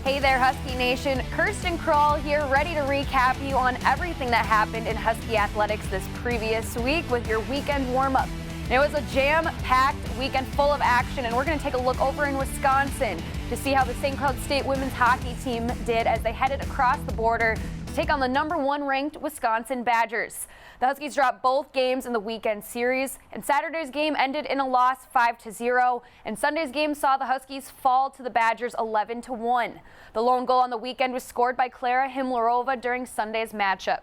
Hey there, Husky Nation. Kirsten Kroll here, ready to recap you on everything that happened in Husky Athletics this previous week with your weekend warm-up. It was a jam-packed weekend full of action, and we're going to take a look over in Wisconsin to see how the St. Cloud State women's hockey team did as they headed across the border to take on the #1 ranked Wisconsin Badgers. The Huskies dropped both games in the weekend series, and Saturday's game ended in a loss 5-0, and Sunday's game saw the Huskies fall to the Badgers 11-1. The lone goal on the weekend was scored by Klara Himlerova during Sunday's matchup.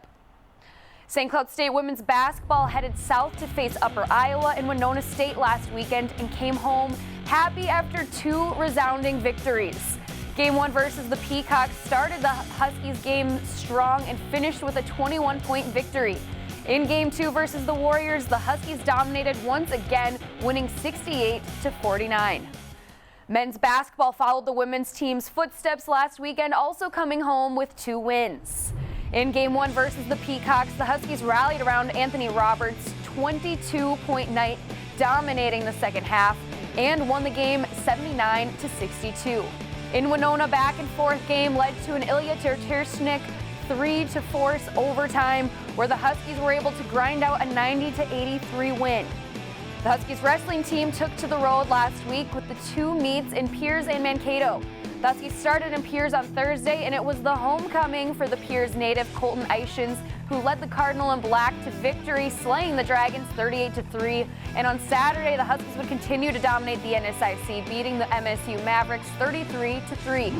St. Cloud State women's basketball headed south to face Upper Iowa and Winona State last weekend and came home happy after 2 resounding victories. Game 1 versus the Peacocks started the Huskies game strong and finished with a 21-point victory. In Game 2 versus the Warriors, the Huskies dominated once again, winning 68-49. Men's basketball followed the women's team's footsteps last weekend, also coming home with 2 wins. In Game 1 versus the Peacocks, the Huskies rallied around Anthony Roberts' 22-point night, dominating the second half, and won the game 79-62. In Winona, back and forth game led to an Ilya Tertersnik 3-force overtime, where the Huskies were able to grind out a 90-83 win. The Huskies wrestling team took to the road last week with the 2 meets in Piers and Mankato. The Huskies started in Piers on Thursday, and it was the homecoming for the Piers native Colton Ishins, who led the Cardinal in Black to victory, slaying the Dragons 38-3. And on Saturday, the Huskies would continue to dominate the NSIC, beating the MSU Mavericks 33-3.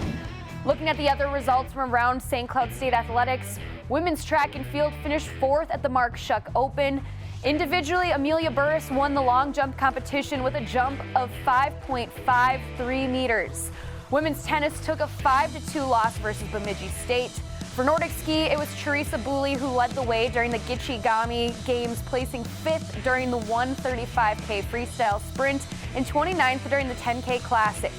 Looking at the other results from around St. Cloud State Athletics, women's track and field finished 4th at the Mark Shuck Open. Individually, Amelia Burris won the long jump competition with a jump of 5.53 meters. Women's tennis took a 5-2 loss versus Bemidji State. For Nordic ski, it was Teresa Booley who led the way during the Gitchigami Games, placing 5th during the 135K freestyle sprint and 29th during the 10K Classic.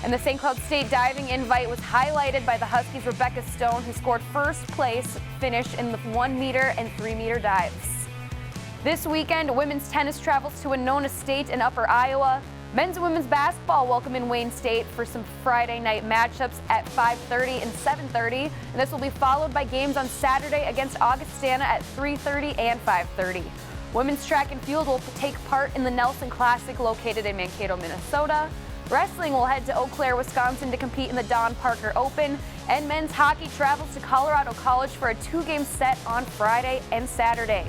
And the St. Cloud State diving invite was highlighted by the Huskies' Rebecca Stone, who scored first place finish in the 1 meter and 3 meter dives. This weekend, women's tennis travels to Winona State and Upper Iowa. Men's and women's basketball welcome in Wayne State for some Friday night matchups at 5:30 and 7:30. And this will be followed by games on Saturday against Augustana at 3:30 and 5:30. Women's track and field will take part in the Nelson Classic located in Mankato, Minnesota. Wrestling will head to Eau Claire, Wisconsin to compete in the Don Parker Open. And men's hockey travels to Colorado College for a 2-game set on Friday and Saturday.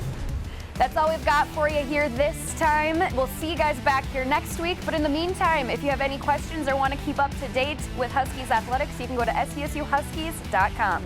That's all we've got for you here this time. We'll see you guys back here next week. But in the meantime, if you have any questions or want to keep up to date with Huskies Athletics, you can go to SCSUHuskies.com.